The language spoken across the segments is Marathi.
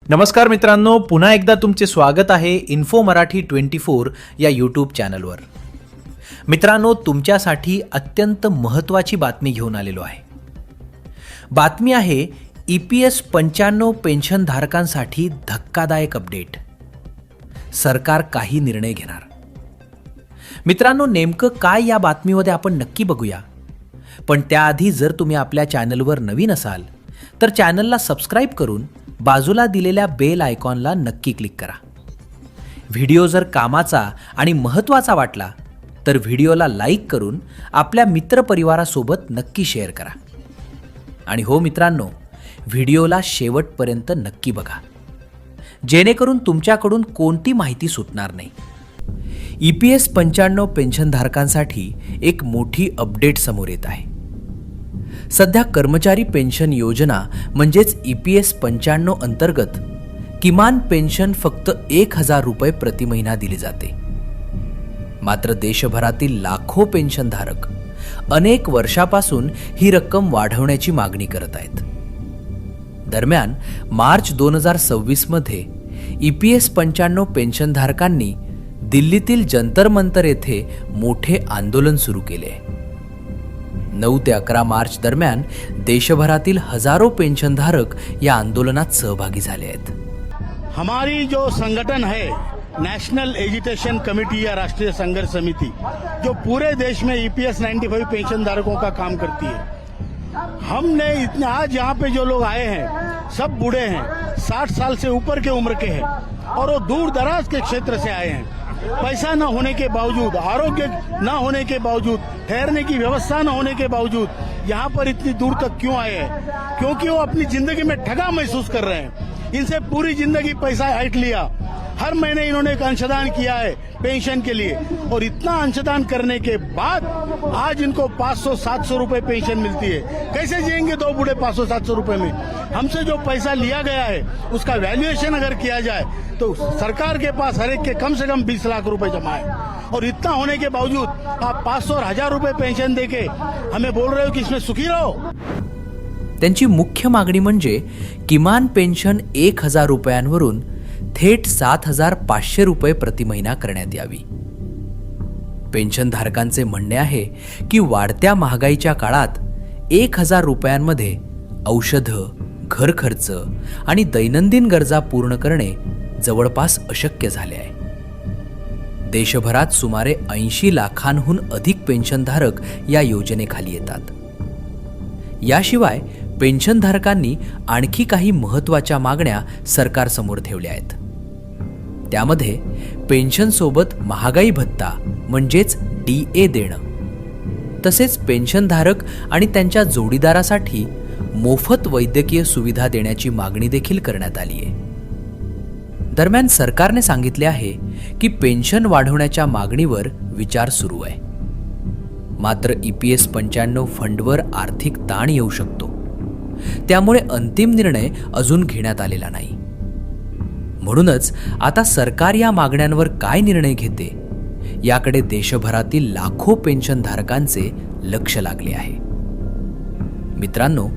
नमस्कार मित्रांनो, पुन्हा एकदा तुमचे स्वागत आहे इन्फो मराठी 24 या यूट्यूब चॅनलवर। मित्रांनो, तुमच्यासाठी अत्यंत महत्त्वाची बातमी घेऊन आलेलो आहे। बातमी आहे EPS 95 पेन्शनधारकांसाठी धक्कादायक अपडेट। सरकार काही निर्णय घेणार। मित्रांनो, नेमकं काय या बातमीमध्ये आपण नक्की बघूया। पण त्याआधी जर तुम्ही आपल्या चॅनलवर नवीन असाल तर चॅनलला सबस्क्राइब करून बाजूला दिलेल्या बेल आयकॉनला नक्की क्लिक करा। व्हिडिओ जर कामाचा आणि महत्त्वाचा वाटला तर व्हिडिओला लाईक करून आपल्या मित्रपरिवारासोबत नक्की शेअर करा। आणि हो मित्रांनो, व्हिडिओला शेवटपर्यंत नक्की बघा, जेणेकरून तुमच्याकडून कोणती माहिती सुटणार नाही। EPS 95 पेन्शनधारकांसाठी एक मोठी अपडेट समोर येत आहे। सध्या कर्मचारी पेन्शन योजना म्हणजेच EPS 95 अंतर्गत किमान पेन्शन फक्त 1000 रुपये प्रति महिना दिली जाते। मात्र देशभरातील लाखो पेन्शनधारक अनेक वर्षापासून ही रक्कम वाढवण्याची मागणी करत आहेत। दरम्यान मार्च 2026 मध्ये EPS 95 पेन्शनधारकांनी दिल्लीतील जंतर मंतर येथे मोठे आंदोलन सुरू केले। 9 ते 11 मार्च दरम्यान देशभरातील हजारो पेन्शनधारक या आंदोलनात सहभागी झाले आहेत। हमारी जो संगठन है नेशनल एजुटेशन कमेटी या राष्ट्रीय संघर्ष समिति, जो पूरे देश में EPS 95 पेंशन धारकों का काम करती है, हमने इतने आज यहाँ पे जो लोग आए हैं सब बूढ़े हैं, 60 साल से ऊपर के उम्र के हैं और वो दूर दराज के क्षेत्र से आए हैं। पैसा न होने के बावजूद, आरोग्य न होने के बावजूद, ठहरने की व्यवस्था न होने के बावजूद यहाँ पर इतनी दूर तक क्यों आए हैं? क्योंकि वो अपनी जिंदगी में ठगा महसूस कर रहे हैं। इनसे पूरी जिंदगी पैसा हट लिया, हर महीने इन्होंने एक अंशदान किया है पेंशन के लिए, और इतना अंशदान करने के बाद आज इनको 500-700 रुपए पेंशन मिलती है। कैसे जिएंगे दो बूढ़े 500-700 रुपए में? हमसे जो पैसा लिया गया है उसका वैल्यूएशन अगर किया जाए तो सरकार के पास हर एक के कम से कम 20 लाख रुपए जमा है, और इतना होने के बावजूद आप 500 और 1000 रुपए पेंशन देके हमें बोल रहे हो कि इसमें सुखी रहो। त्यांची मुख्य मागणी म्हणजे किमान पेन्शन 1000 रुपयांवरून थेट 7500 रुपये प्रति महिना करण्यात यावी। पेन्शनधारकांचे म्हणणे आहे की वाढत्या महागाईच्या काळात 1000 रुपयांमध्ये औषधं, घर खर्च आणि दैनंदिन गरजा पूर्ण करणे जवळपास अशक्य झाले आहे। देशभरात सुमारे 80 लाखांहून अधिक पेन्शनधारक या योजनेखाली येतात। याशिवाय पेन्शनधारकांनी आणखी काही महत्त्वाच्या मागण्या सरकारसमोर ठेवल्या आहेत। त्यामध्ये पेन्शनसोबत महागाई भत्ता म्हणजेच DA देणं, तसेच पेन्शनधारक आणि त्यांच्या जोडीदारासाठी मोफत वैद्यकीय सुविधा देण्याची मागणी देखील करण्यात आली आहे। दरम्यान सरकारने सांगितले आहे की पेन्शन वाढवण्याच्या मागणीवर विचार सुरू आहे। मात्र EPS 95 फंडवर आर्थिक ताण येऊ शकतो, त्यामुळे अंतिम निर्णय अजून घेण्यात आलेला नाही। म्हणूनच आता सरकार या मागण्यांवर काय निर्णय घेते याकडे देशभरातील लाखो पेन्शनधारकांचे लक्ष लागले आहे। मित्रांनो,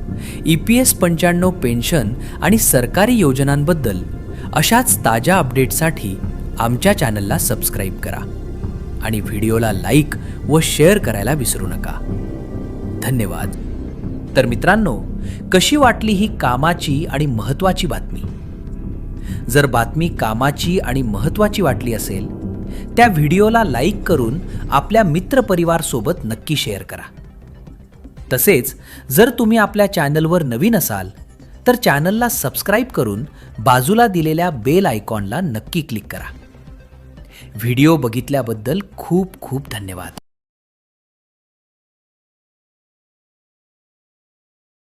EPS 95 पेन्शन आणि सरकारी योजनांबद्दल अशाच ताज्या अपडेटसाठी आमच्या चॅनलला सबस्क्राइब करा आणि व्हिडिओला लाईक व शेअर करायला विसरू नका। धन्यवाद। तर मित्रांनो, कशी वाटली ही कामाची आणि महत्त्वाची बातमी? जर बातमी कामाची आणि महत्त्वाची वाटली असेल त्या व्हिडिओला लाईक करून आपल्या मित्रपरिवारासोबत नक्की शेअर करा। तसेच जर तुम्ही आपल्या चॅनलवर नवीन असाल तर चॅनलला सबस्क्राइब करून बाजूला दिलेल्या बेल आयकॉनला नक्की क्लिक करा। व्हिडिओ बघितल्याबद्दल खूप खूप धन्यवाद।